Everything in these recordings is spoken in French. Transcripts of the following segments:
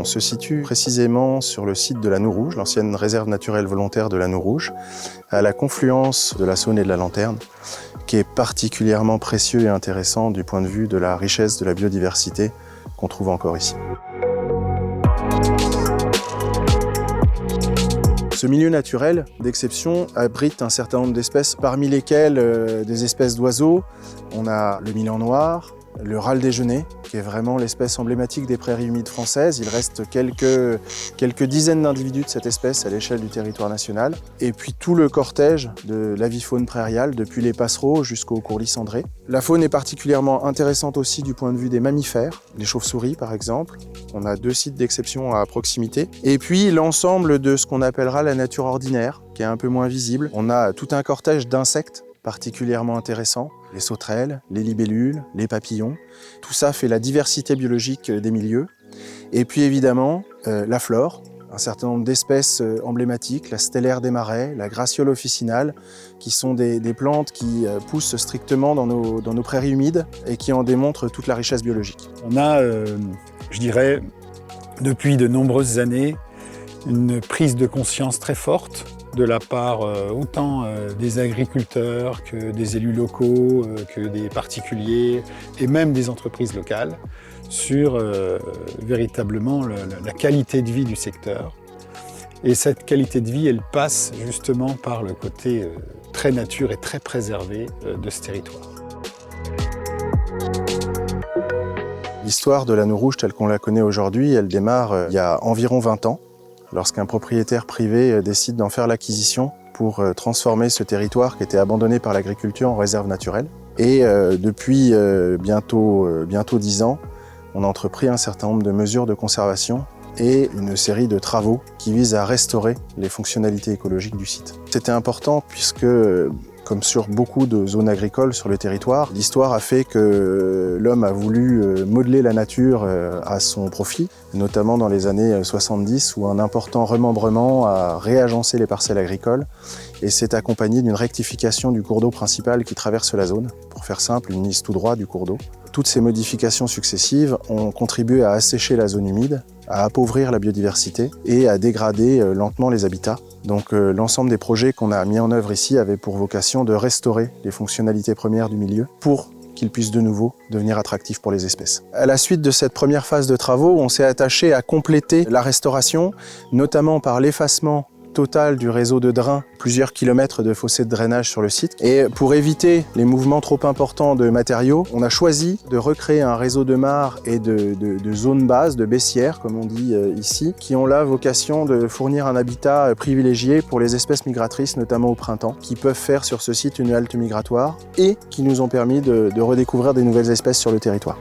On se situe précisément sur le site de la Noue-Rouge, l'ancienne réserve naturelle volontaire de la Noue-Rouge, à la confluence de la Saône et de la Lanterne, qui est particulièrement précieux et intéressant du point de vue de la richesse de la biodiversité qu'on trouve encore ici. Ce milieu naturel d'exception abrite un certain nombre d'espèces, parmi lesquelles des espèces d'oiseaux. On a le milan noir, le râle déjeuner, qui est vraiment l'espèce emblématique des prairies humides françaises. Il reste quelques dizaines d'individus de cette espèce à l'échelle du territoire national. Et puis tout le cortège de l'avifaune prairiale, depuis les passereaux jusqu'au courlis cendré. La faune est particulièrement intéressante aussi du point de vue des mammifères, les chauves-souris par exemple. On a 2 sites d'exception à proximité. Et puis l'ensemble de ce qu'on appellera la nature ordinaire, qui est un peu moins visible. On a tout un cortège d'insectes particulièrement intéressants, les sauterelles, les libellules, les papillons. Tout ça fait la diversité biologique des milieux. Et puis évidemment, la flore, un certain nombre d'espèces emblématiques, la stellaire des marais, la graciole officinale, qui sont des plantes qui poussent strictement dans nos prairies humides et qui en démontrent toute la richesse biologique. On a, je dirais, depuis de nombreuses années, une prise de conscience très forte de la part autant des agriculteurs que des élus locaux, que des particuliers et même des entreprises locales sur véritablement la qualité de vie du secteur. Et cette qualité de vie, elle passe justement par le côté très nature et très préservé de ce territoire. L'histoire de la Noue-Rouge telle qu'on la connaît aujourd'hui, elle démarre il y a environ 20 ans. Lorsqu'un propriétaire privé décide d'en faire l'acquisition pour transformer ce territoire qui était abandonné par l'agriculture en réserve naturelle. Et depuis bientôt 10 ans, on a entrepris un certain nombre de mesures de conservation et une série de travaux qui visent à restaurer les fonctionnalités écologiques du site. C'était important puisque, comme sur beaucoup de zones agricoles sur le territoire, l'histoire a fait que l'homme a voulu modeler la nature à son profit, notamment dans les années 70 où un important remembrement a réagencé les parcelles agricoles et s'est accompagné d'une rectification du cours d'eau principal qui traverse la zone. Pour faire simple, une mise tout droit du cours d'eau. Toutes ces modifications successives ont contribué à assécher la zone humide, à appauvrir la biodiversité et à dégrader lentement les habitats. Donc l'ensemble des projets qu'on a mis en œuvre ici avaient pour vocation de restaurer les fonctionnalités premières du milieu pour qu'il puisse de nouveau devenir attractif pour les espèces. À la suite de cette première phase de travaux, on s'est attaché à compléter la restauration, notamment par l'effacement total du réseau de drains, plusieurs kilomètres de fossés de drainage sur le site. Et pour éviter les mouvements trop importants de matériaux, on a choisi de recréer un réseau de mares et de zones bases, de baissières, comme on dit ici, qui ont la vocation de fournir un habitat privilégié pour les espèces migratrices, notamment au printemps, qui peuvent faire sur ce site une halte migratoire et qui nous ont permis de redécouvrir des nouvelles espèces sur le territoire.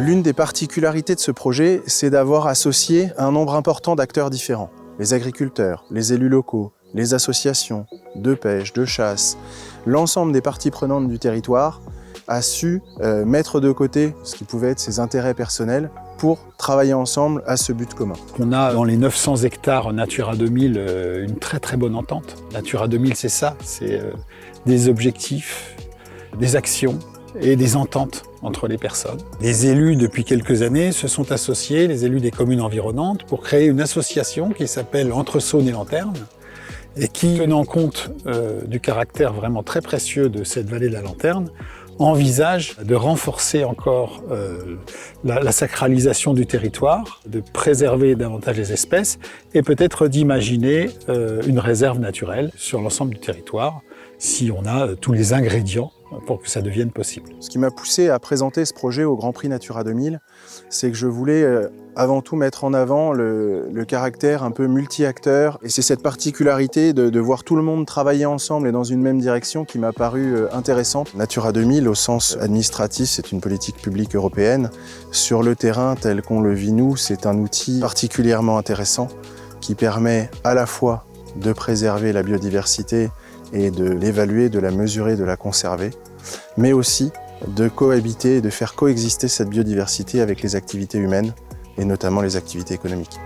L'une des particularités de ce projet, c'est d'avoir associé un nombre important d'acteurs différents. Les agriculteurs, les élus locaux, les associations de pêche, de chasse, l'ensemble des parties prenantes du territoire a su mettre de côté ce qui pouvait être ses intérêts personnels pour travailler ensemble à ce but commun. On a dans les 900 hectares Natura 2000 une très bonne entente. Natura 2000, c'est ça, c'est des objectifs, des actions et des ententes entre les personnes. Les élus, depuis quelques années, se sont associés, les élus des communes environnantes, pour créer une association qui s'appelle Entre Saône et Lanterne et qui, tenant compte du caractère vraiment très précieux de cette vallée de la Lanterne, envisage de renforcer encore la sacralisation du territoire, de préserver davantage les espèces et peut-être d'imaginer une réserve naturelle sur l'ensemble du territoire si on a tous les ingrédients pour que ça devienne possible. Ce qui m'a poussé à présenter ce projet au Grand Prix Natura 2000, c'est que je voulais avant tout mettre en avant le caractère un peu multi-acteur. Et c'est cette particularité de voir tout le monde travailler ensemble et dans une même direction qui m'a paru intéressante. Natura 2000, au sens administratif, c'est une politique publique européenne. Sur le terrain, tel qu'on le vit nous, c'est un outil particulièrement intéressant qui permet à la fois de préserver la biodiversité et de l'évaluer, de la mesurer, de la conserver, mais aussi de cohabiter et de faire coexister cette biodiversité avec les activités humaines et notamment les activités économiques.